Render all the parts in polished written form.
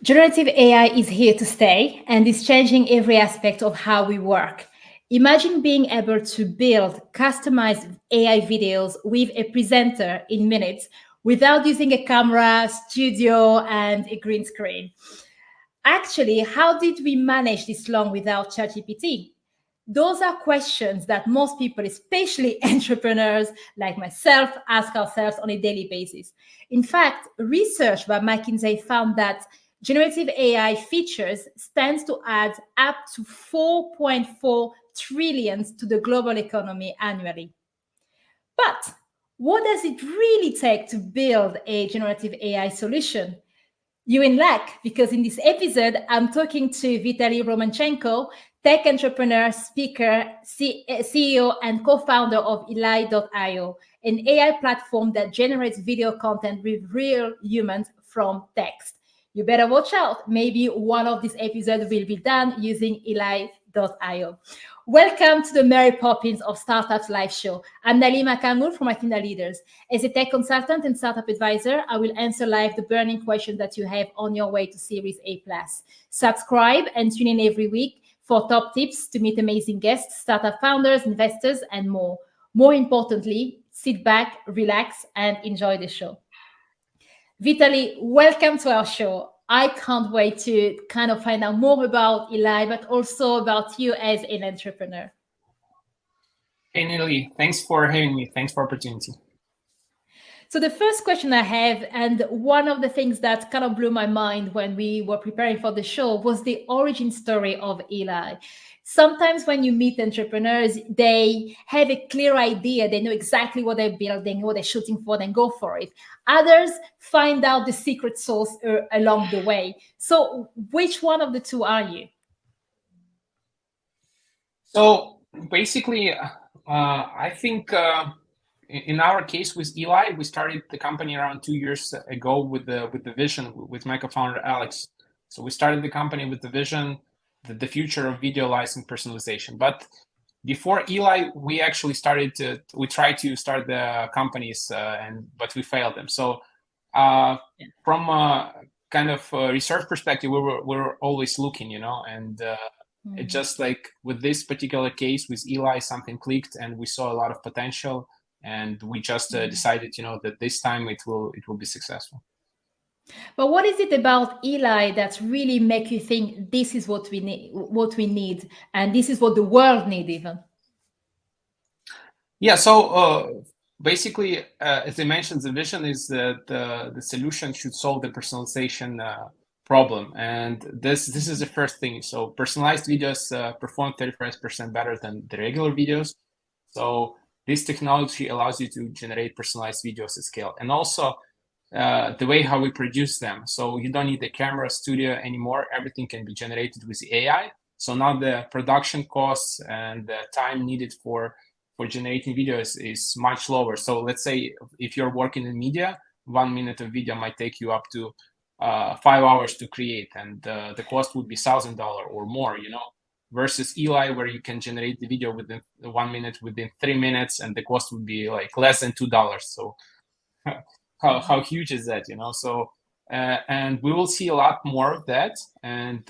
Generative AI is here to stay and is changing every aspect of how we work. Imagine being able to build customized AI videos with a presenter in minutes without using a camera, studio, and a green screen. Actually, how did we manage this long without ChatGPT? Those are questions that most people, especially entrepreneurs like myself, ask ourselves on a daily basis. In fact, research by McKinsey found that generative AI features stands to add up to 4.4 trillions to the global economy annually. But what does it really take to build a generative AI solution? You're in luck because in this episode, I'm talking to Vitaly Romanchenko, tech entrepreneur, speaker, CEO, and co founder of Eli.io, an AI platform that generates video content with real humans from text. You better watch out. Maybe one of these episodes will be done using Eli.io. Welcome to the Mary Poppins of Startups live show. I'm Naily Makangu from Athena Leaders. As a tech consultant and startup advisor, I will answer live the burning questions that you have on your way to Series A+. Subscribe and tune in every week for top tips to meet amazing guests, startup founders, investors, and more. More importantly, sit back, relax, and enjoy the show. Vitaly, welcome to our show. I can't wait to kind of find out more about Eli, but also about you as an entrepreneur. Hey, Naily, thanks for having me. Thanks for opportunity. So the first question I have, and one of the things that kind of blew my mind when we were preparing for the show, was the origin story of Eli. Sometimes when you meet entrepreneurs, they have a clear idea. They know exactly what they're building, what they're shooting for, then go for it. Others find out the secret sauce along the way. So which one of the two are you? So basically, I think in our case with Eli, we started the company around 2 years ago with the vision with my co-founder Alex. So we started the company with the vision that the future of video lies in personalization. But before Eli, we actually we tried to start the companies, but we failed them. So from a kind of research perspective, we were always looking, and it just like with this particular case with Eli, something clicked and we saw a lot of potential, and we just decided, that this time it will be successful. But what is it about Eli that really make you think this is what we need, and this is what the world need even? Yeah. So basically, as I mentioned, the vision is that the solution should solve the personalization problem, and this is the first thing. So personalized videos perform 35% better than the regular videos. So this technology allows you to generate personalized videos at scale, and also the way how we produce them. So you don't need the camera studio anymore. Everything can be generated with AI. So now the production costs and the time needed for generating videos is much lower. So let's say if you're working in media, 1 minute of video might take you up to 5 hours to create, and the cost would be $1,000 or more, versus Eli, where you can generate the video within 1 minute, within 3 minutes, and the cost would be like less than $2. So how huge is that, So and we will see a lot more of that. And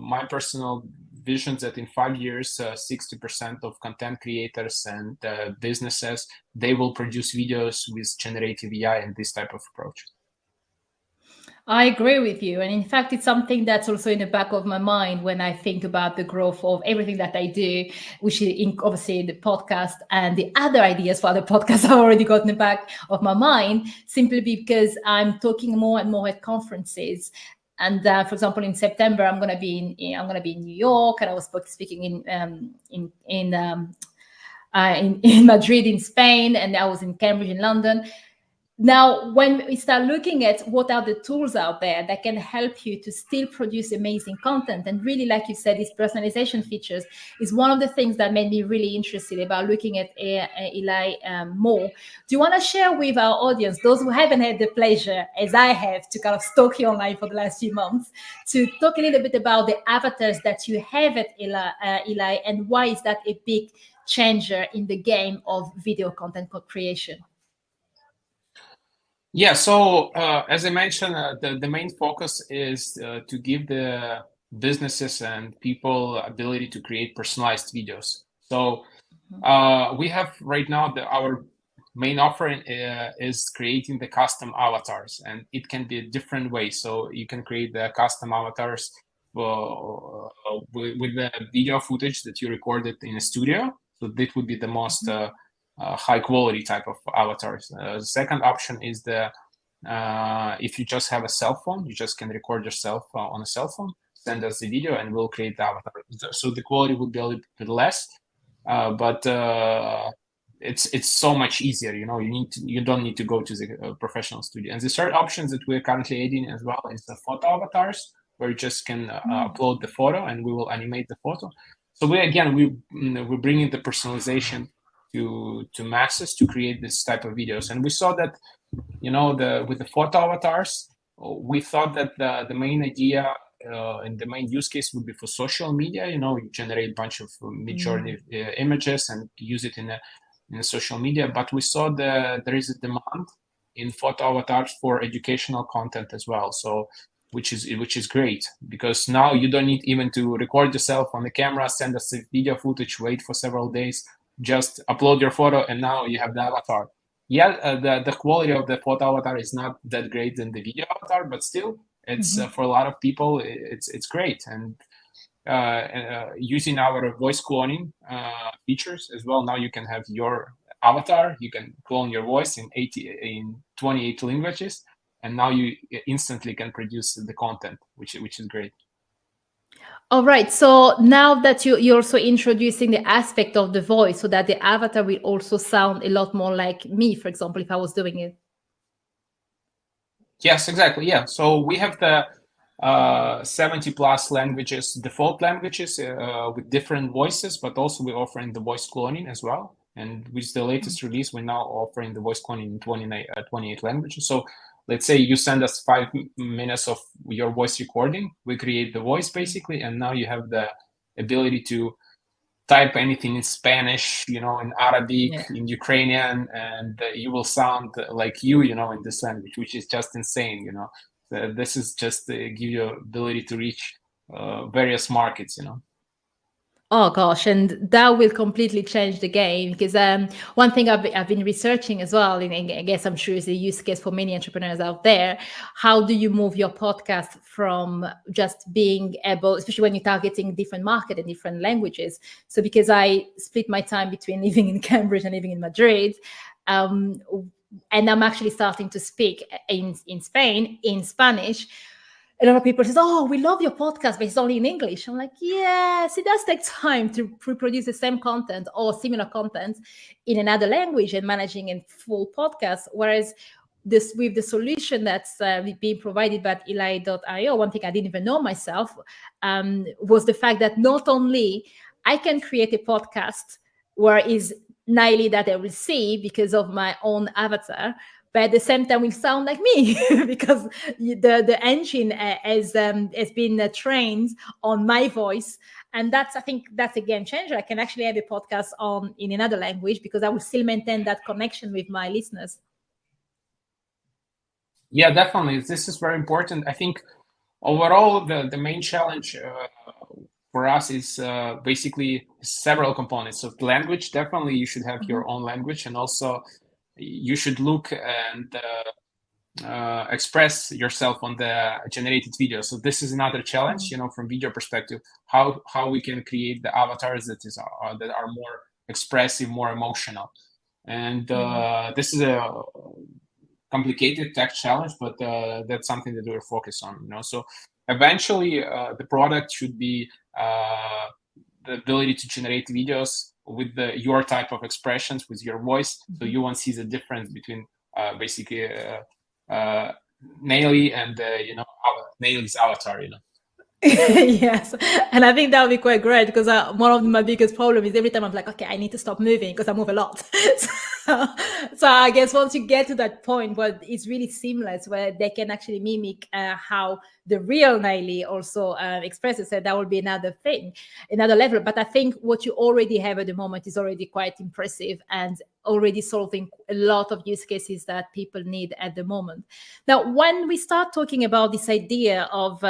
my personal vision that in 5 years, 60% of content creators and businesses, they will produce videos with generative AI and this type of approach. I agree with you. And in fact, it's something that's also in the back of my mind when I think about the growth of everything that I do, which is obviously the podcast and the other ideas for other podcasts I've already got in the back of my mind, simply because I'm talking more and more at conferences. And for example, in September, I'm going to be in New York, and I was speaking in Madrid, in Spain, and I was in Cambridge, in London. Now, when we start looking at what are the tools out there that can help you to still produce amazing content, and really, like you said, these personalization features is one of the things that made me really interested about looking at Eli more. Do you want to share with our audience, those who haven't had the pleasure, as I have, to kind of stalk you online for the last few months, to talk a little bit about the avatars that you have at Eli, and why is that a big changer in the game of video content creation? Yeah, so as I mentioned, the main focus is to give the businesses and people ability to create personalized videos. So we have right now our main offering is creating the custom avatars, and it can be a different way. So you can create the custom avatars with the video footage that you recorded in a studio. So that would be the most high quality type of avatars. The second option is if you just have a cell phone, you just can record yourself on a cell phone, send us the video, and we'll create the avatar. So the quality would be a little bit less, but it's so much easier. You don't need to go to the professional studio. And the third option that we're currently adding as well is the photo avatars, where you just can upload the photo and we will animate the photo. So we're bringing the personalization to masses to create this type of videos. And we saw that with the photo avatars, we thought that the main idea and the main use case would be for social media. You generate a bunch of mid-journey images and use it in a social media. But we saw there is a demand in photo avatars for educational content as well. So which is great, because now you don't need even to record yourself on the camera, send us the video footage, wait for several days, just upload your photo, and now you have the avatar. The quality of the photo avatar is not that great in the video avatar, but still, it's for a lot of people, it's great. And using our voice cloning features as well, now you can have your avatar, you can clone your voice in 28 languages, and now you instantly can produce the content, which is great. All right. So now that you're also introducing the aspect of the voice, so that the avatar will also sound a lot more like me, for example, if I was doing it. Yes, exactly. Yeah. So we have the 70 plus languages, default languages with different voices, but also we're offering the voice cloning as well. And with the latest release, we're now offering the voice cloning in 28 languages. So let's say you send us 5 minutes of your voice recording, we create the voice basically, and now you have the ability to type anything in Spanish, in Arabic, in Ukrainian, and you will sound like in this language, which is just insane. This is just give you ability to reach various markets. Oh gosh, and that will completely change the game, because one thing I've been researching as well, and I guess I'm sure is a use case for many entrepreneurs out there. How do you move your podcast from just being able, especially when you're targeting different market and different languages? So because I split my time between living in Cambridge and living in Madrid, and I'm actually starting to speak in Spain in Spanish. A lot of people say, "Oh, we love your podcast, but it's only in English." I'm like, yes, it does take time to reproduce the same content or similar content in another language and managing a full podcast. Whereas this, with the solution that's being provided by Eli.io, one thing I didn't even know myself was the fact that not only I can create a podcast where is Naily that I will see because of my own avatar, but at the same time will sound like me because the engine has been trained on my voice. And I think that's a game changer. I can actually have a podcast in another language because I will still maintain that connection with my listeners. Yeah, definitely. This is very important. I think overall, the main challenge for us is basically several components. So language, definitely you should have your own language, and also you should look and express yourself on the generated video. So this is another challenge, from video perspective, how we can create the avatars that are more expressive, more emotional. And this is a complicated tech challenge, but that's something that we're focused on. So eventually, the product should be the ability to generate videos with your type of expressions, with your voice, so you won't see the difference between basically Naily and Naily's avatar. Yes, and I think that would be quite great, because one of my biggest problems is every time I'm like, okay, I need to stop moving because I move a lot. So I guess once you get to that point where it's really seamless, where they can actually mimic how the real Naily also expresses it, that will be another thing, another level. But I think what you already have at the moment is already quite impressive and already solving a lot of use cases that people need at the moment. Now, when we start talking about this idea of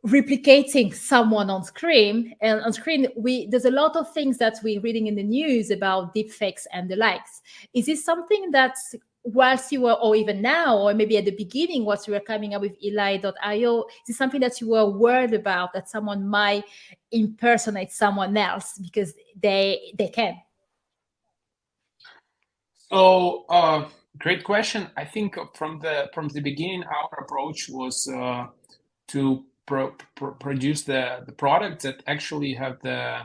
replicating someone on screen, and on screen there's a lot of things that we're reading in the news about deepfakes and the likes. Is this something that whilst you were, or even now, or maybe at the beginning once you were coming up with Eli.io, is this something that you were worried about, that someone might impersonate someone else because they can? So, great question. I think from the beginning, our approach was to produce the products that actually have the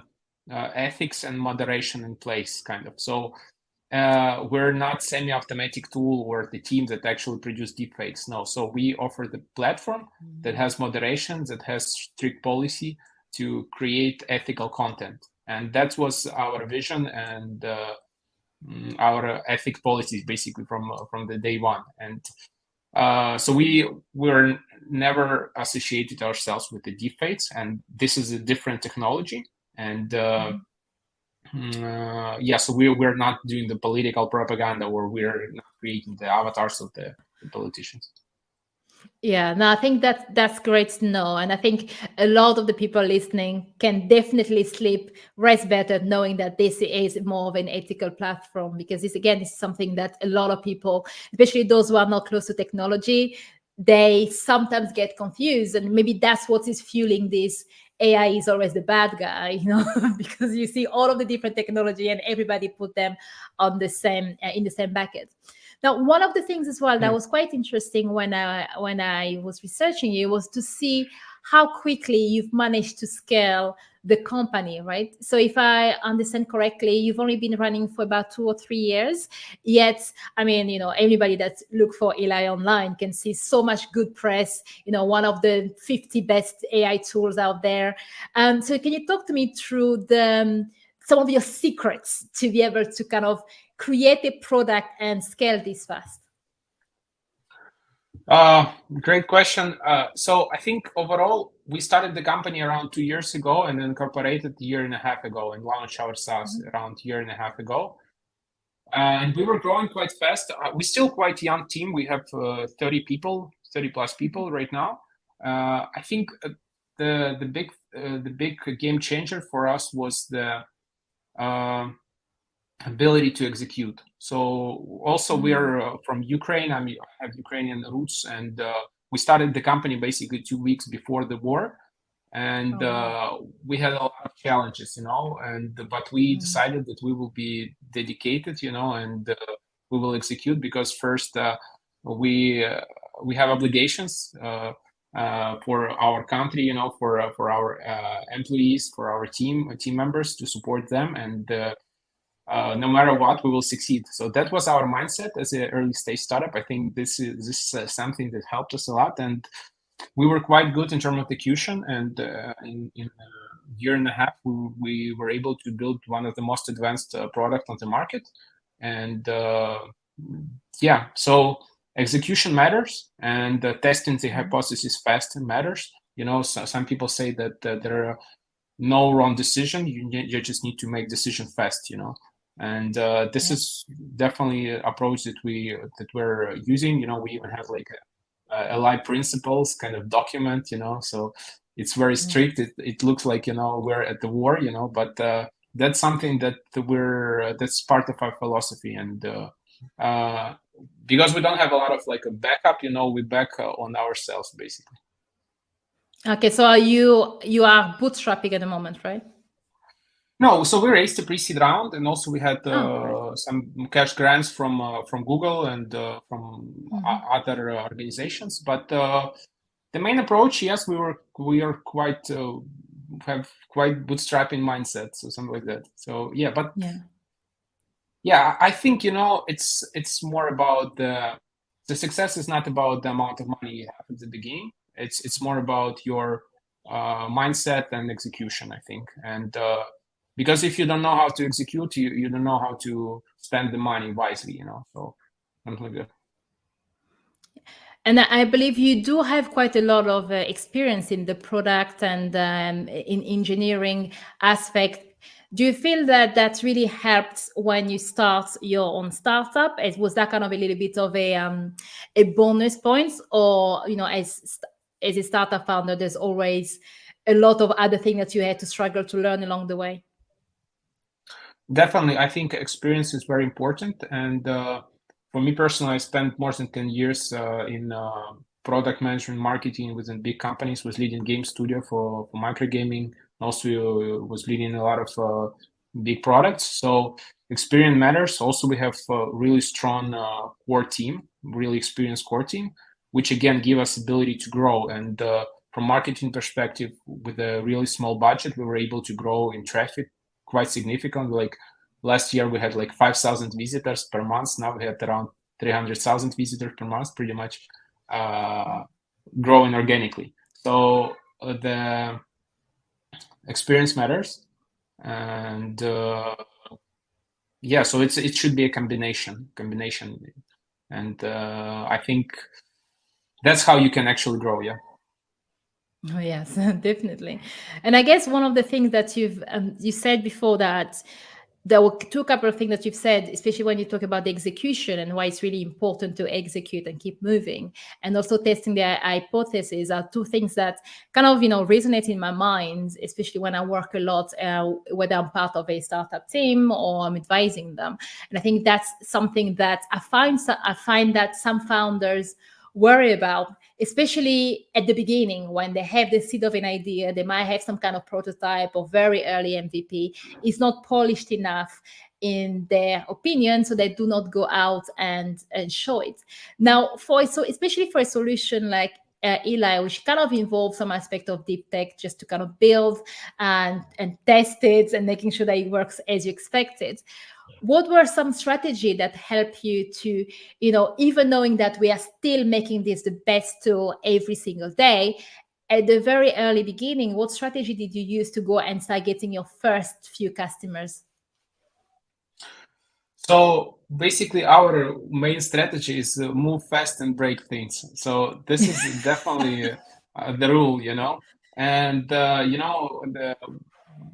ethics and moderation in place, kind of. So we're not semi-automatic tool or the team that actually produce deepfakes. No, so we offer the platform that has moderation, that has strict policy to create ethical content, and that was our vision and our ethic policies basically from the day one. And so we were never associated ourselves with the deepfakes, and this is a different technology. And yeah, so we're not doing the political propaganda, or we're not creating the avatars of the politicians. Yeah, no, I think that's great to know. And I think a lot of the people listening can definitely sleep, rest better, knowing that this is more of an ethical platform, because this, again, is something that a lot of people, especially those who are not close to technology, they sometimes get confused. And maybe that's what is fueling this AI is always the bad guy, because you see all of the different technology and everybody put them on the same in the same bucket. Now, one of the things as well that was quite interesting when I was researching you was to see how quickly you've managed to scale the company, right? So if I understand correctly, you've only been running for about 2 or 3 years. Yet, I mean, anybody that look for Eli online can see so much good press, one of the 50 best AI tools out there. So can you talk to me through some of your secrets to be able to kind of create a product and scale this fast? Great question. So I think overall, we started the company around 2 years ago and incorporated a year and a half ago and launched our SaaS around a year and a half ago. And we were growing quite fast. We're still quite a young team. We have 30 plus people right now. I think the big game changer for us was the ability to execute. So also we're from Ukraine. I have Ukrainian roots, and we started the company basically 2 weeks before the war, and we had a lot of challenges, but we decided that we will be dedicated, and we will execute, because first we have obligations for our country, for our employees, for our team members, to support them, and no matter what, we will succeed. So that was our mindset as an early stage startup. I think this is something that helped us a lot, and we were quite good in terms of execution. And in a year and a half, we were able to build one of the most advanced product on the market. And yeah, so execution matters, and testing the hypothesis fast matters. So some people say that there are no wrong decision. You just need to make decision fast. And this is definitely an approach that we're using. We even have like allied principles kind of document. So it's very strict. It looks like we're at the war. But that's something that's part of our philosophy. And because we don't have a lot of like a backup, we back on ourselves basically. Okay, so you are bootstrapping at the moment, right? No, so we raised a pre-seed round, and also we had some cash grants from Google and from other organizations. But the main approach, yes, we are quite have quite bootstrapping mindset, so something like that. So yeah, but yeah, I think it's more about the success is not about the amount of money you have at the beginning. It's more about your mindset and execution, I think. And because if you don't know how to execute, you don't know how to spend the money wisely, so something like that. And I believe you do have quite a lot of experience in the product and in engineering aspect. Do you feel that that really helped when you start your own startup? Was that kind of a little bit of a bonus points, or as a startup founder, there's always a lot of other things that you had to struggle to learn along the way? Definitely, I think experience is very important. And for me personally, I spent more than 10 years in product management marketing within big companies, was leading game studio for micro gaming, also was leading a lot of big products. So experience matters. Also, we have a really strong core team, really experienced core team, which again give us ability to grow. And from marketing perspective, with a really small budget, we were able to grow in traffic quite significant. Like last year, we had like 5,000 visitors per month. Now we had around 300,000 visitors per month, pretty much growing organically. So the experience matters, and yeah, so it should be a combination, and I think that's how you can actually grow. Yeah. Oh yes, definitely. And I guess one of the things that you said before, that there were two couple of things that you've said, especially when you talk about the execution and why it's really important to execute and keep moving, and also testing the hypothesis, are two things that kind of resonate in my mind, especially when I work a lot, whether I'm part of a startup team or I'm advising them. And I think that's something that I find that some founders worry about, especially at the beginning when they have the seed of an idea. They might have some kind of prototype or very early MVP. It's not polished enough in their opinion, so they do not go out and show it. Now, so especially for a solution like Eli, which kind of involves some aspect of deep tech, just to kind of build and test it and making sure that it works as you expected. What were some strategy that help you to, even knowing that we are still making this the best tool every single day, at the very early beginning, what strategy did you use to go and start getting your first few customers? So basically, our main strategy is move fast and break things. So this is definitely the rule, And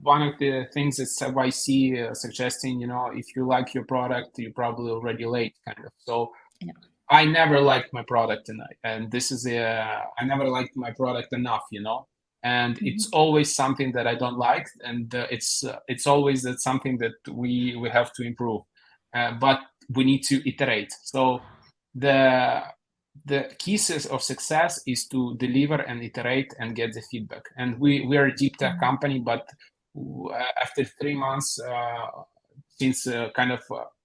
one of the things that YC suggesting, if you like your product, you're probably already late, kind of. So Yeah. I never liked my product, and this is I never liked my product enough, And it's always something that I don't like, and it's always that something that we have to improve, but we need to iterate. So the keys of success is to deliver and iterate and get the feedback. And we are a deep tech company, but after 3 months, since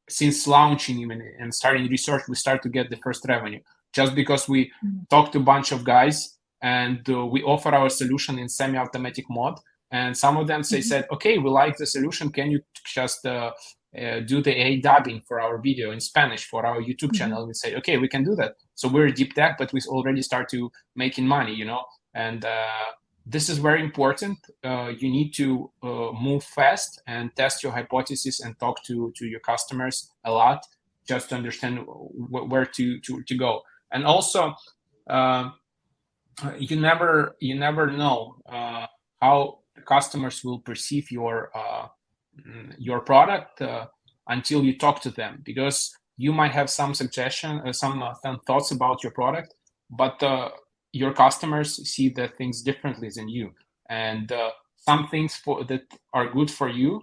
since launching even and starting research, we start to get the first revenue just because we talked to a bunch of guys and we offer our solution in semi-automatic mode. And some of them said, okay, we like the solution. Can you just do the AI dubbing for our video in Spanish for our YouTube channel? We say, okay, we can do that. So we're deep tech, but we already start to making money, and this is very important. You need to move fast and test your hypothesis and talk to your customers a lot, just to understand where to go. And also, you never know how the customers will perceive your product until you talk to them, because you might have some suggestion, some thoughts about your product, but your customers see the things differently than you, and some things that are good for you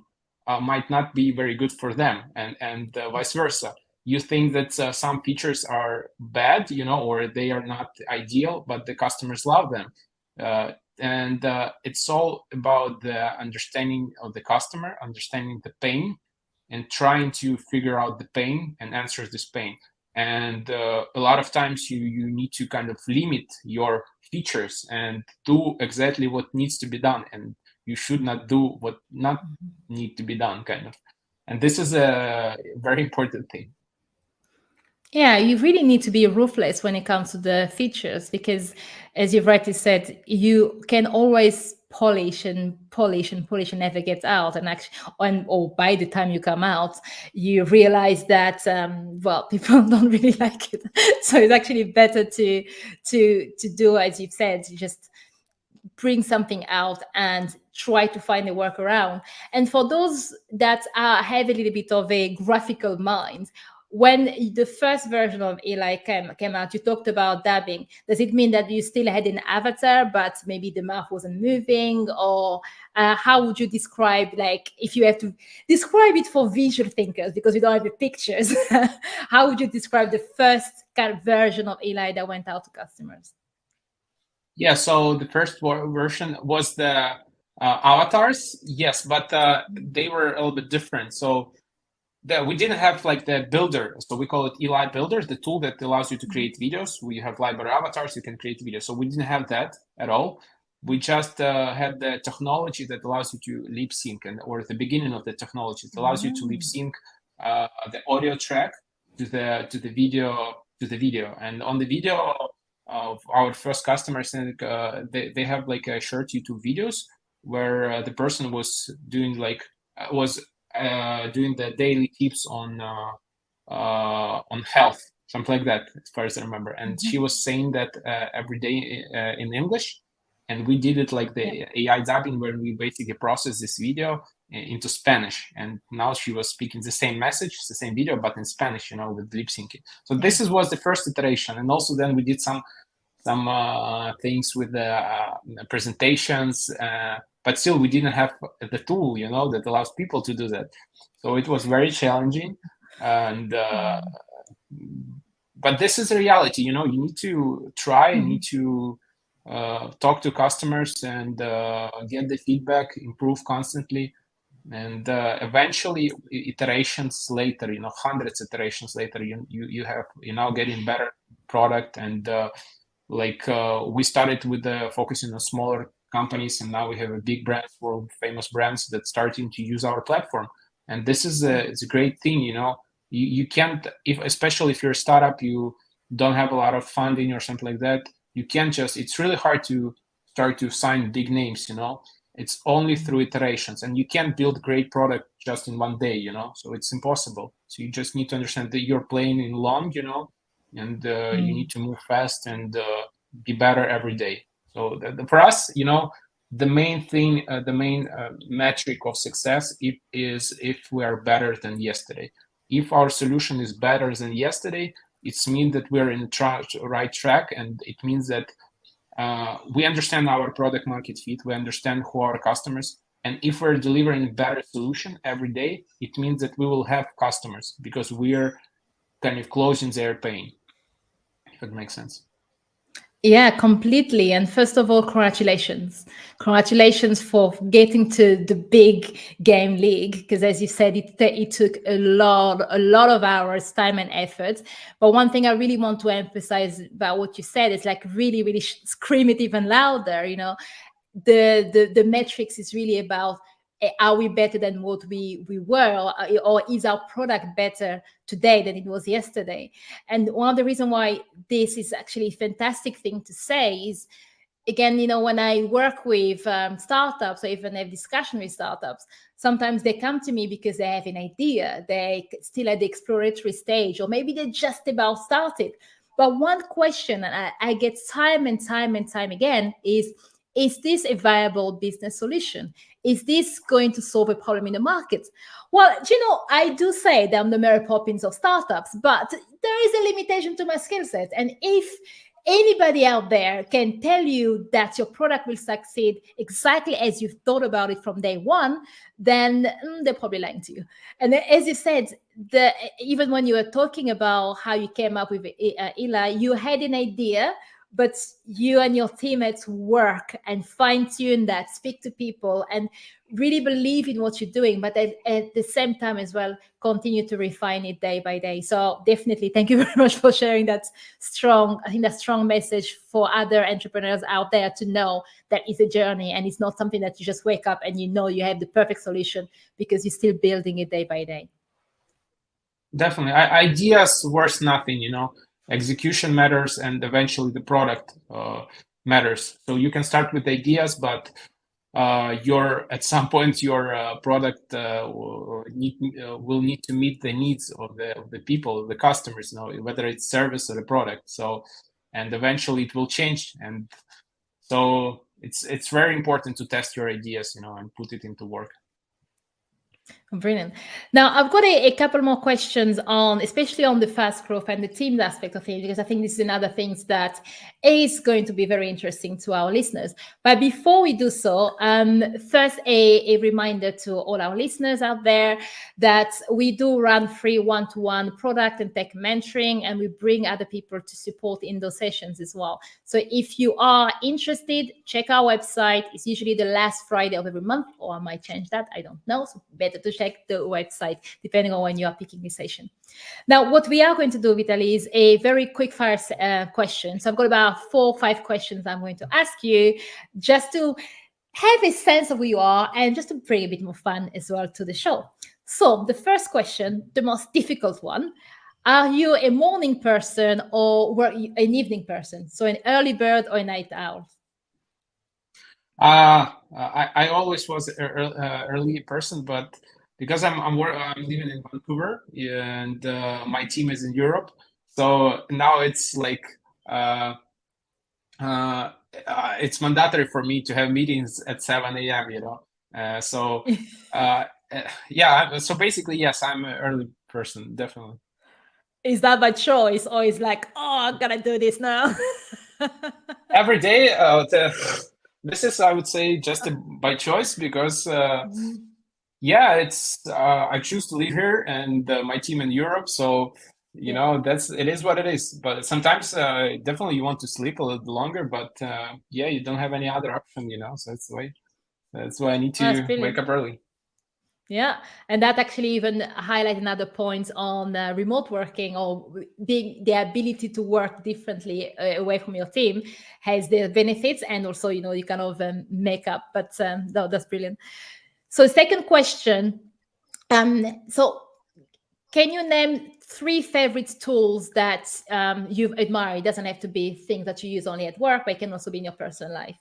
might not be very good for them, and vice versa. You think that some features are bad, or they are not ideal, but the customers love them. And it's all about the understanding of the customer, understanding the pain, and trying to figure out the pain and answer this pain. And a lot of times you need to kind of limit your features and do exactly what needs to be done, and you should not do what not need to be done, kind of. And this is a very important thing. Yeah, you really need to be ruthless when it comes to the features, because, as you've rightly said, you can always polish and polish and polish and never gets out. And actually, or by the time you come out, you realize that well, people don't really like it. So it's actually better to do as you've said, just bring something out and try to find a workaround. And for those that have a little bit of a graphical mind, when the first version of Eli came out, you talked about dubbing. Does it mean that you still had an avatar, but maybe the mouth wasn't moving? Or how would you describe, like, if you have to describe it for visual thinkers, because we don't have the pictures, how would you describe the first kind of version of Eli that went out to customers? Yeah, so the first version was the avatars, yes, but they were a little bit different. So we didn't have like the builder, so we call it Eli Builder, the tool that allows you to create videos. We have library avatars, you can create videos. So we didn't have that at all. We just had the technology that allows you to lip sync, or the beginning of the technology that allows you to lip sync the audio track to the video. And on the video of our first customers, they have like a short YouTube videos where the person was doing doing the daily tips on health, something like that, as far as I remember. And she was saying that every day in English, and we did it like the AI dubbing, where we basically processed this video into Spanish, and now she was speaking the same message, the same video, but in Spanish, with lip syncing. So this was the first iteration, and also then we did some things with the presentations, but still we didn't have the tool, that allows people to do that. So it was very challenging, and but this is a reality. You need to try, you need to talk to customers and get the feedback, improve constantly, and eventually iterations later, hundreds of iterations later, you're now getting better product. And we started with focusing on smaller companies, and now we have a big brands, world famous brands, that starting to use our platform. And this is it's a great thing. You can't, especially if you're a startup, you don't have a lot of funding or something like that, you can't just, it's really hard to start to sign big names. It's only through iterations, and you can't build great product just in one day. So it's impossible. So you just need to understand that you're playing in long, and you need to move fast and be better every day. So for us, the main thing, the main metric of success is if we are better than yesterday. If our solution is better than yesterday, it means that we're in the right track, and it means that we understand our product market fit, we understand who are our customers, and if we're delivering a better solution every day, it means that we will have customers, because we're kind of closing their pain, if it makes sense. Yeah, completely. And first of all, congratulations. Congratulations for getting to the big game league. Because as you said, it took a lot of hours, time and effort. But one thing I really want to emphasize about what you said is like really, really scream it even louder. The metrics is really about, are we better than what we were, or is our product better today than it was yesterday? And one of the reasons why this is actually a fantastic thing to say is, again, when I work with startups, or even have discussion with startups, sometimes they come to me because they have an idea, they still at the exploratory stage, or maybe they're just about started. But one question I get time and time again is this a viable business solution? Is this going to solve a problem in the market? Well, I do say that I'm the Mary Poppins of startups, but there is a limitation to my skill set. And if anybody out there can tell you that your product will succeed exactly as you've thought about it from day one, then they're probably lying to you. And as you said, even when you were talking about how you came up with Eli, you had an idea, but you and your teammates work and fine-tune that, speak to people, and really believe in what you're doing, but at the same time as well, continue to refine it day by day. So definitely, thank you very much for sharing that strong message for other entrepreneurs out there to know that it's a journey, and it's not something that you just wake up and you have the perfect solution, because you're still building it day by day. Definitely. Ideas worth nothing, execution matters, and eventually the product matters. So you can start with ideas, but at some point your product will need to meet the needs of the people, the customers, whether it's service or a product. So, and eventually it will change. And so it's very important to test your ideas, and put it into work. Brilliant. Now, I've got a couple more questions on, especially on the fast growth and the teams aspect of things, because I think this is another thing that is going to be very interesting to our listeners. But before we do so, first, a reminder to all our listeners out there that we do run free one-to-one product and tech mentoring, and we bring other people to support in those sessions as well. So if you are interested, check our website. It's usually the last Friday of every month, or I might change that. I don't know. So better to check the website depending on when you are picking the session. Now, what we are going to do, Vitaly, is a very quick fire question. So I've got about 4 or 5 questions I'm going to ask you just to have a sense of who you are and just to bring a bit more fun as well to the show. So the first question, the most difficult one, are you a morning person or an evening person? So an early bird or a night owl? I always was an early person, but because I'm living in Vancouver and my team is in Europe, so now it's like it's mandatory for me to have meetings at 7 a.m. So yeah. So basically, yes, I'm an early person, definitely. Is that by choice, or is like, oh, I'm gonna do this now? Every day, this is, I would say, just by choice, because yeah, it's I choose to live here and my team in Europe, so it is what it is. But sometimes definitely you want to sleep a little longer, but yeah, you don't have any other option, so that's why I need to wake up early. Yeah, and that actually even highlight another point on remote working, or being the ability to work differently away from your team has their benefits, and also you kind of make up. But no, that's brilliant. So second question, so can you name 3 favorite tools that you've admired? It doesn't have to be things that you use only at work, but it can also be in your personal life.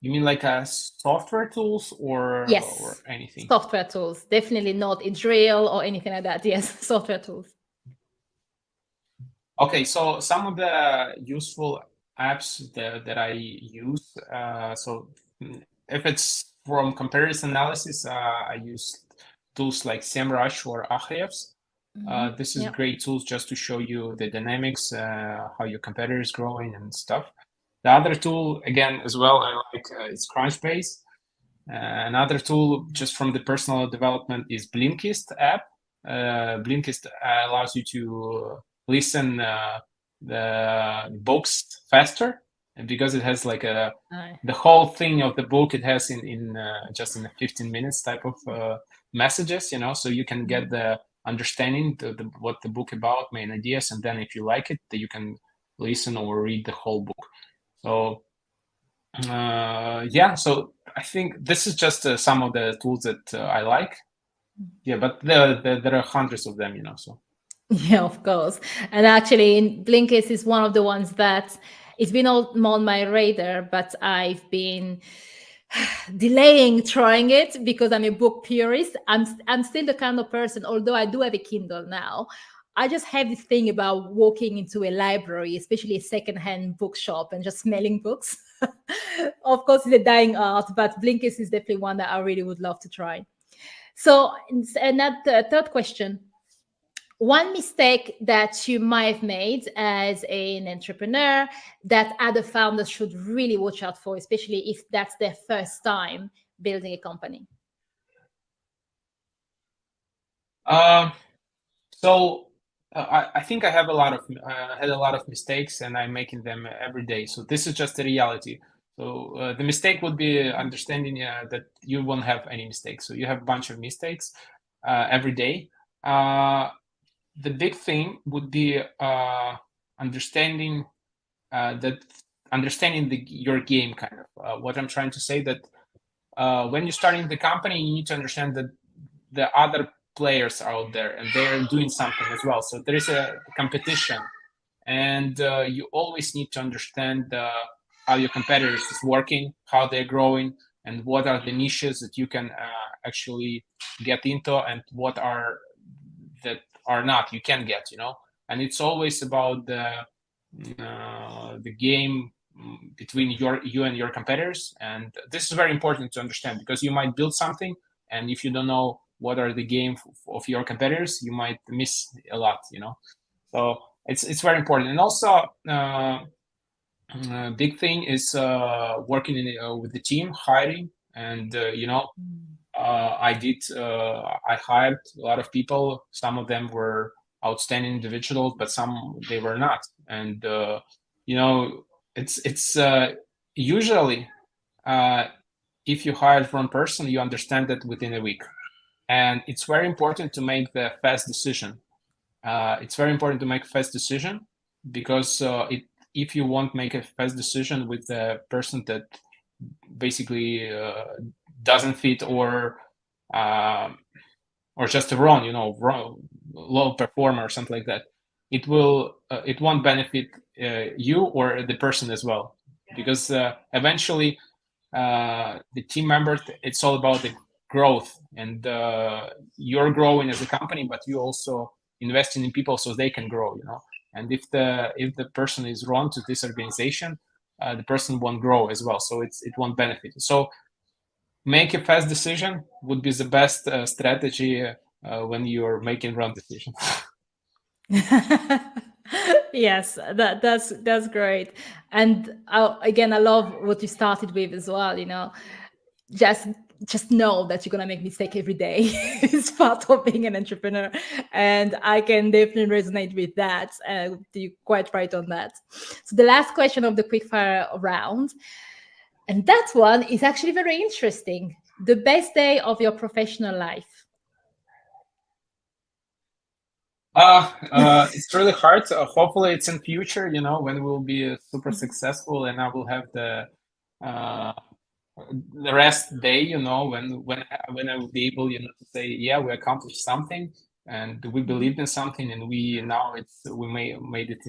You mean like software tools or anything? Software tools, definitely not a drill or anything like that. Yes, software tools. Okay, so some of the useful apps that I use, so if it's from comparison analysis, I use tools like SEMrush or Ahrefs. This is great tools just to show you the dynamics, how your competitor is growing and stuff. The other tool, again, as well, I like is Crunchbase. Another tool just from the personal development is Blinkist app. Blinkist allows you to listen the books faster, and because it has like the whole thing of the book, it has in just in 15 minutes type of messages, so you can get the understanding what the book about, main ideas, and then if you like it, then you can listen or read the whole book. So yeah, so I think this is just some of the tools that I like. Yeah, but there are hundreds of them, so. Yeah, of course. And actually, Blinkist is one of the ones that it's been on my radar, but I've been delaying trying it because I'm a book purist. I'm still the kind of person, although I do have a Kindle now, I just have this thing about walking into a library, especially a secondhand bookshop, and just smelling books. Of course, it's a dying art, but Blinkist is definitely one that I really would love to try. So, another third question. One mistake that you might have made as an entrepreneur that other founders should really watch out for, especially if that's their first time building a company? So I think I have had a lot of mistakes, and I'm making them every day. So this is just the reality. So the mistake would be understanding that you won't have any mistakes. So you have a bunch of mistakes every day. The big thing would be understanding your game, kind of. What I'm trying to say, that when you're starting the company, you need to understand that the other players out there and they're doing something as well. So there is a competition, and you always need to understand how your competitors is working, how they're growing, and what are the niches that you can actually get into, and what are that are not you can get, and it's always about the game between you and your competitors. And this is very important to understand, because you might build something, and if you don't know what are the game of your competitors, you might miss a lot. So it's very important. And also big thing is working with the team, hiring, and I hired a lot of people. Some of them were outstanding individuals, but some they were not. And it's usually if you hire one person, you understand that within a week. And it's very important to make the fast decision. It's very important to make a fast decision, because if you won't make a fast decision with the person that basically doesn't fit, or just a wrong, low performer or something like that, it won't benefit you or the person as well, because eventually the team members, it's all about the growth, and you're growing as a company, but you also investing in people so they can grow. And if the person is wrong to this organization, the person won't grow as well, so it won't benefit. So make a fast decision would be the best strategy when you're making wrong decisions. Yes, that's great. And again, I love what you started with as well. Just just know that you're gonna make mistake every day. It's part of being an entrepreneur, and I can definitely resonate with that. You're quite right on that. So the last question of the quickfire round, and that one is actually very interesting. The best day of your professional life. It's really hard. Hopefully, it's in future. When we'll be super successful, and I will have uh, the rest day. When I will be able, to say, yeah, we accomplished something, and we believed in something, and we made it.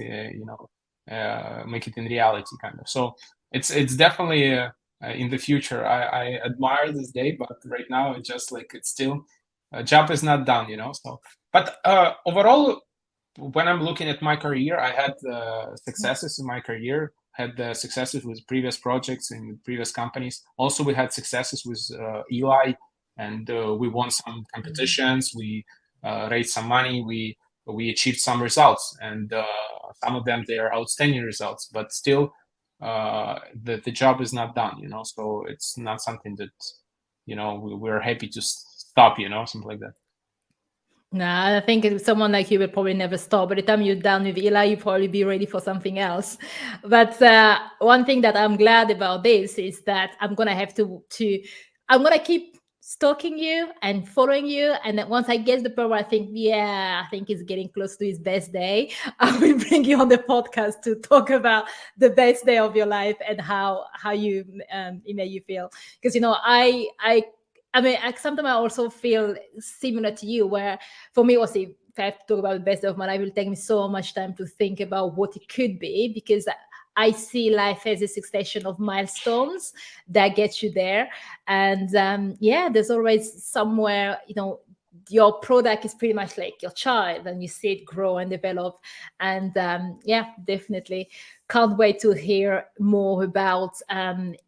Make it in reality, kind of. So it's definitely in the future. I admire this day, but right now it's just like it's still job is not done. So. But overall, when I'm looking at my career, I had successes in my career, had successes with previous projects in previous companies. Also, we had successes with Eli, and we won some competitions. We raised some money. We achieved some results, and some of them they are outstanding results. But still, the job is not done. So it's not something that we're happy to stop. Something like that. Nah, I think someone like you will probably never stop. By the time you're done with Eli, you'll probably be ready for something else. But one thing that I'm glad about this is that I'm gonna have I'm gonna keep stalking you and following you. And then once I get to the point where I think, yeah, I think he's getting close to his best day, I will bring you on the podcast to talk about the best day of your life and how you it made you feel. Because I mean, sometimes I also feel similar to you, where for me, was if I have to talk about the best of my life, it will take me so much time to think about what it could be, because I see life as a succession of milestones that get you there. And yeah, there's always somewhere, your product is pretty much like your child, and you see it grow and develop. And yeah, definitely can't wait to hear more about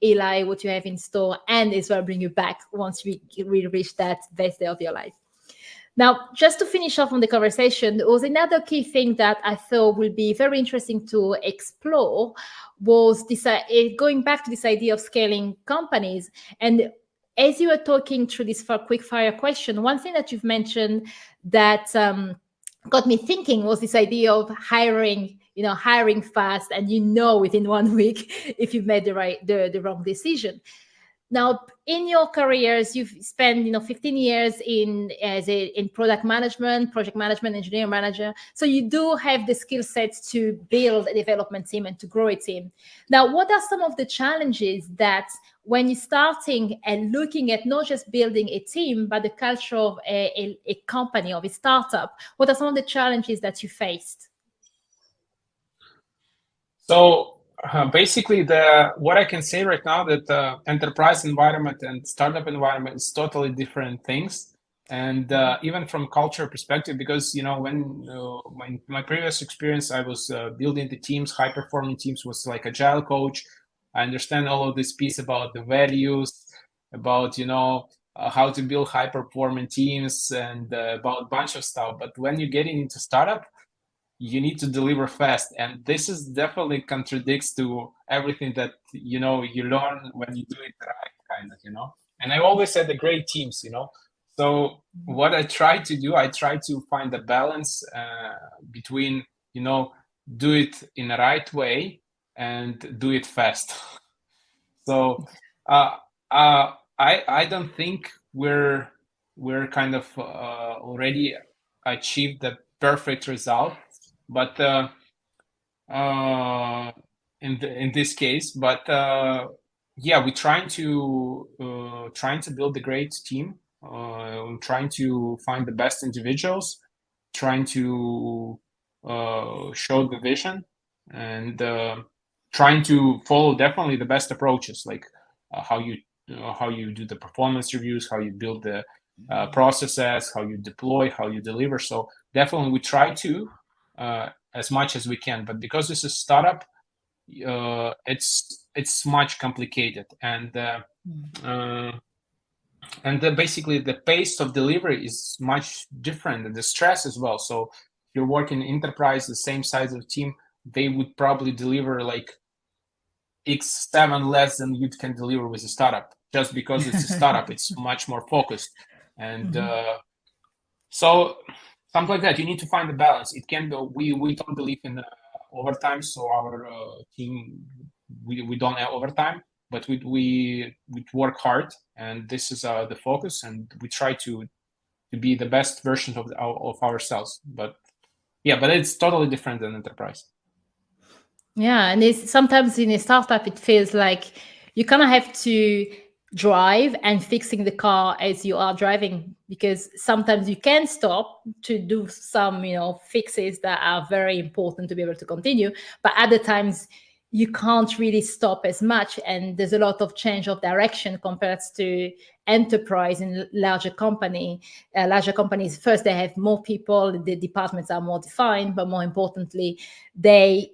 Eli, what you have in store, and as well bring you back once we reach that best day of your life. Now, just to finish off on the conversation, there was another key thing that I thought would be very interesting to explore, was this going back to this idea of scaling companies. And as you were talking through this quick fire question, one thing that you've mentioned that got me thinking was this idea of hiring fast, and within 1 week if you've made the wrong decision. Now, in your careers, you've spent 15 years in product management, project management, engineering manager. So you do have the skill sets to build a development team and to grow a team. Now, what are some of the challenges that when you're starting and looking at not just building a team, but the culture of a company, of a startup, what are some of the challenges that you faced? So Basically, what I can say right now that enterprise environment and startup environment is totally different things, and even from culture perspective, because when my previous experience, I was building the teams, high performing teams, was like agile coach. I understand all of this piece about the values, about how to build high performing teams, and about a bunch of stuff. But when you're getting into startup, you need to deliver fast, and this is definitely contradicts to everything that you learn when you do it right, kind of. And I always said the great teams. So what I try to do, I try to find a balance between do it in the right way and do it fast. So uh, I don't think we're kind of already achieved the perfect result, but in this case, but yeah, we're trying to build a great team, trying to find the best individuals, trying to show the vision, and trying to follow definitely the best approaches, like how you do the performance reviews, how you build the processes, how you deploy, how you deliver. So definitely we try to as much as we can, but because this is startup, it's much complicated, and basically the pace of delivery is much different, and the stress as well. So if you're working enterprise, the same size of team, they would probably deliver like X7 less than you can deliver with a startup, just because it's a startup. It's much more focused, and so something like that. You need to find the balance. It can be, we don't believe in overtime, so our team, we don't have overtime, but we work hard, and this is the focus, and we try to be the best versions of ourselves. But yeah, but it's totally different than enterprise. Yeah, and it's sometimes in a startup it feels like you kind of have to drive and fixing the car as you are driving, because sometimes you can stop to do some fixes that are very important to be able to continue, but other times you can't really stop as much, and there's a lot of change of direction compared to enterprise in larger companies. First, they have more people, the departments are more defined, but more importantly, they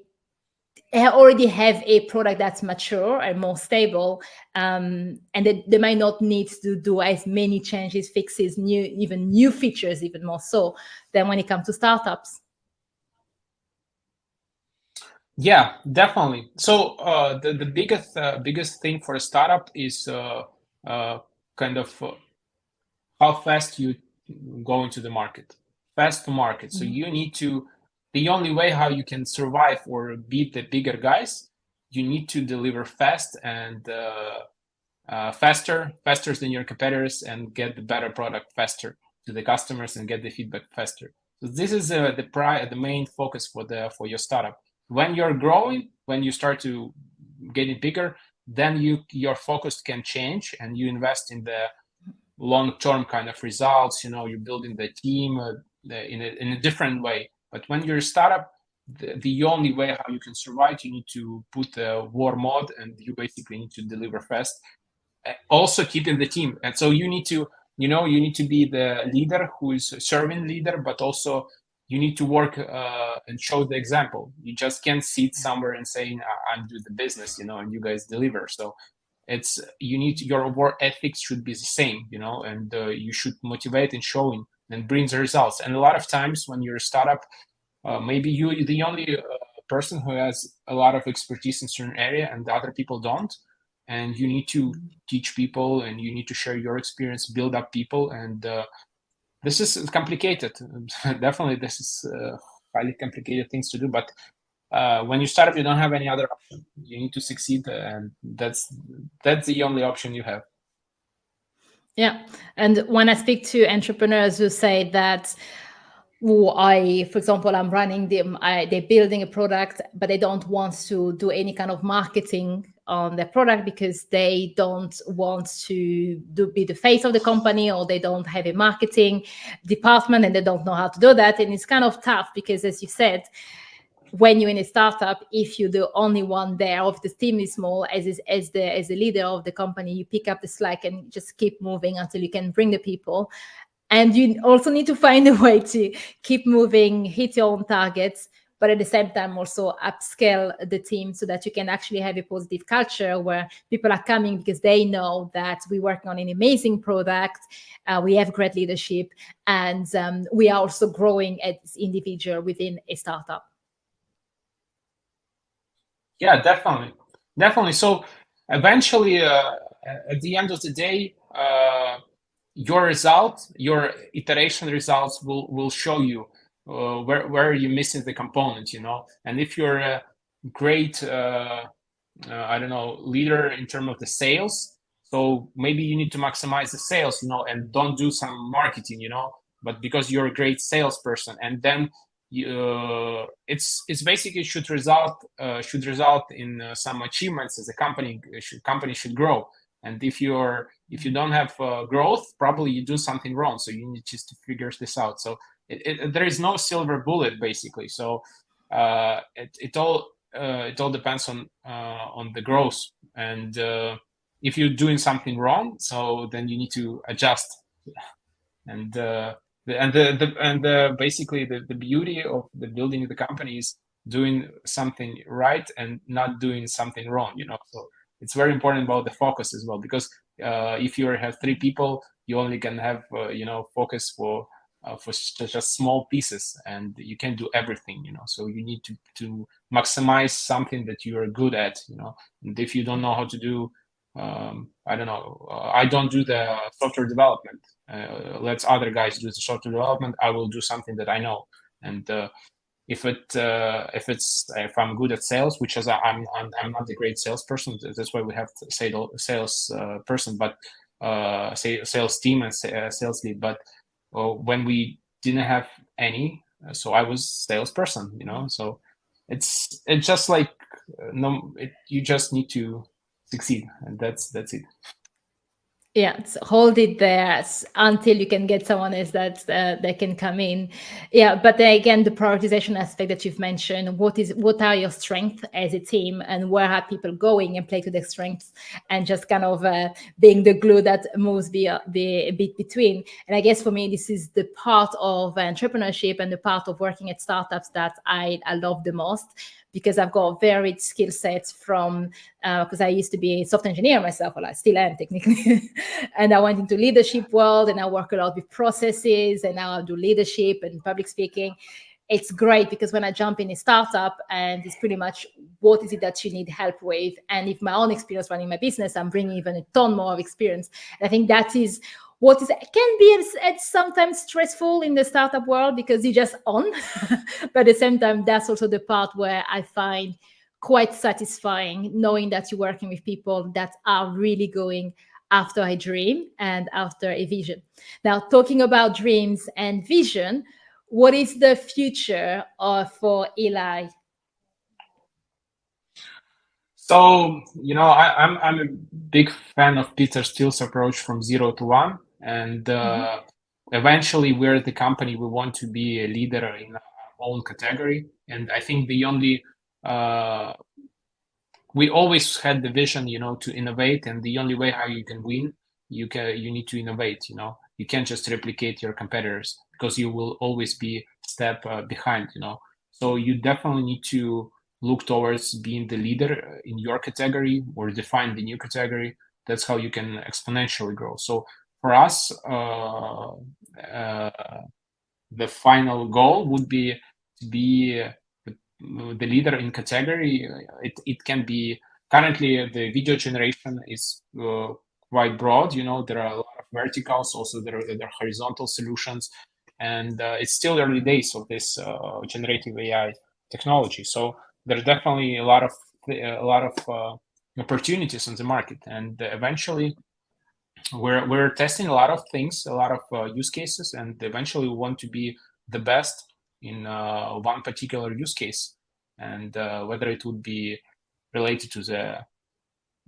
already have a product that's mature and more stable, and they might not need to do as many changes, fixes, new features, even more so than when it comes to startups. Yeah, definitely. So the biggest thing for a startup is kind of how fast you go into the market, fast to market. So you need to, the only way how you can survive or beat the bigger guys, you need to deliver fast and faster than your competitors, and get the better product faster to the customers and get the feedback faster. So this is the main focus for your startup. When you're growing, when you start to getting bigger, then your focus can change, and you invest in the long-term kind of results. You're building the team in a different way. But when you're a startup, the only way how you can survive, you need to put a war mode, and you basically need to deliver fast, also keeping the team. And so you need to be the leader who is a serving leader, but also you need to work and show the example. You just can't sit somewhere and saying I'm doing the business, and you guys deliver. So it's your work ethics should be the same, and you should motivate and showing and bring the results. And a lot of times when you're a startup, maybe you're the only person who has a lot of expertise in certain area, and the other people don't, and you need to teach people, and you need to share your experience, build up people, and this is complicated. Definitely, this is highly complicated things to do, but when you start up, you don't have any other option. You need to succeed, and that's the only option you have. Yeah, and when I speak to entrepreneurs who say that, for example, I'm running them, they're building a product, but they don't want to do any kind of marketing on their product because they don't want to be the face of the company, or they don't have a marketing department and they don't know how to do that. And it's kind of tough because, as you said, when you're in a startup, if you're the only one there, or if the team is small, as the leader of the company, you pick up the slack and just keep moving until you can bring the people. And you also need to find a way to keep moving, hit your own targets, but at the same time also upscale the team so that you can actually have a positive culture where people are coming because they know that we're working on an amazing product, we have great leadership, and we are also growing as individual within a startup. Yeah, definitely. So eventually, at the end of the day, your iteration results will show you where you're missing the component, And if you're a great, I don't know, leader in terms of the sales, so maybe you need to maximize the sales, and don't do some marketing, But because you're a great salesperson, and then it's basically should result in some achievements as a company. Company should grow, and if you don't have growth, probably you do something wrong. So you need just to figure this out. So there is no silver bullet, basically. So it all depends on the growth, and if you're doing something wrong, so then you need to adjust. And basically the beauty of the building the company is doing something right and not doing something wrong, So it's very important about the focus as well, because if you have 3 people, you only can have focus for just small pieces, and you can't do everything, So you need to maximize something that you are good at, And if you don't know how to do, I don't know, I don't do the software development. Let other guys do the software development. I will do something that I know. And if I'm good at sales, which is I'm not a great salesperson. That's why we have sales person, but sales team and sales lead. But when we didn't have any, so I was salesperson. So it's just like you just need to succeed, and that's it. Yeah, so hold it there until you can get someone else that can come in. Yeah, but then again, the prioritization aspect that you've mentioned, what are your strengths as a team, and where are people going, and play to their strengths, and just kind of being the glue that moves the bit between. And I guess for me, this is the part of entrepreneurship and the part of working at startups that I love the most, because I've got varied skill sets from, because I used to be a software engineer myself, well, I still am technically. And I went into leadership world, and I work a lot with processes, and now I do leadership and public speaking. It's great because when I jump in a startup, and it's pretty much what is it that you need help with, and if my own experience running my business, I'm bringing even a ton more of experience. And I think that is what is can be it's sometimes stressful in the startup world because you're just on, but at the same time, that's also the part where I find quite satisfying, knowing that you're working with people that are really going after a dream and after a vision. Now, talking about dreams and vision, what is the future for Eli? So, I'm a big fan of Peter Thiel's approach from 0 to 1, and eventually we're the company, we want to be a leader in our own category. And I think we always had the vision, to innovate, and the only way how you can win, you need to innovate. You can't just replicate your competitors, because you will always be a step behind. So you definitely need to look towards being the leader in your category, or define the new category. That's how you can exponentially grow. So for us, the final goal would be to be the leader in category. It can be, currently the video generation is quite broad. There are a lot of verticals, also there are horizontal solutions, and it's still early days of this generative AI technology. So there's definitely a lot of opportunities on the market, and eventually we're testing a lot of things, a lot of use cases, and eventually we want to be the best in one particular use case, and whether it would be related to the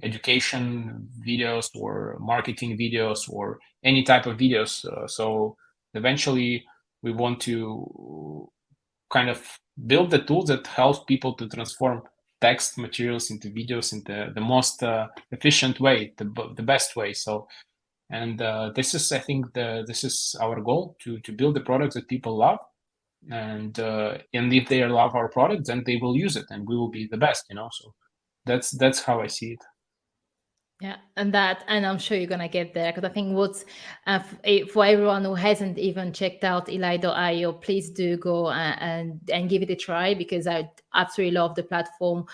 education videos or marketing videos or any type of videos. So eventually we want to kind of build the tools that help people to transform text materials into videos in the most efficient way, the best way. So, and this is, I think, this is our goal, to build the products that people love, and if they love our product, then they will use it, and we will be the best. So that's how I see it. Yeah, and I'm sure you're gonna get there, because I think what's for everyone who hasn't even checked out Eli.io, please do go and give it a try, because I absolutely love the platform,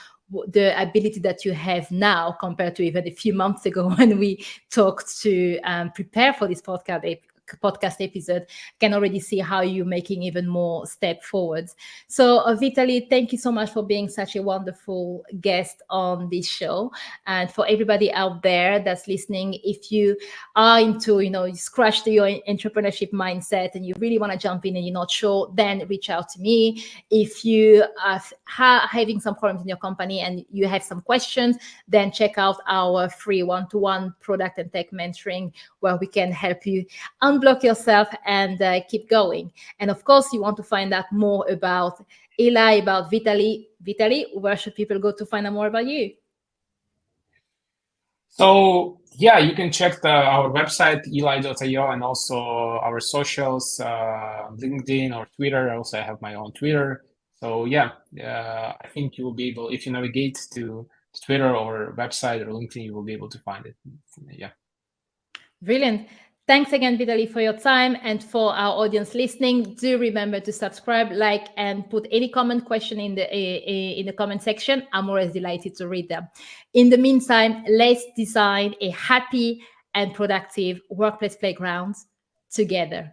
the ability that you have now compared to even a few months ago when we talked to prepare for this podcast episode. Can already see how you're making even more step forwards. So Vitaly, thank you so much for being such a wonderful guest on this show. And for everybody out there that's listening, if you are into, you scratched your entrepreneurship mindset and you really want to jump in and you're not sure, then reach out to me. If you are having some problems in your company and you have some questions, then check out our free one-to-one product and tech mentoring, where we can help you unblock yourself and keep going. And of course, you want to find out more about Eli, about Vitaly. Vitaly, where should people go to find out more about you? So yeah, you can check our website, eli.io, and also our socials, LinkedIn or Twitter. Also, I have my own Twitter. So yeah, I think you will be able, if you navigate to Twitter or website or LinkedIn, you will be able to find it. Yeah. Brilliant. Thanks again, Vitaly, for your time. And for our audience listening, do remember to subscribe, like, and put any comment, question in the comment section. I'm always delighted to read them. In the meantime, let's design a happy and productive workplace playground together.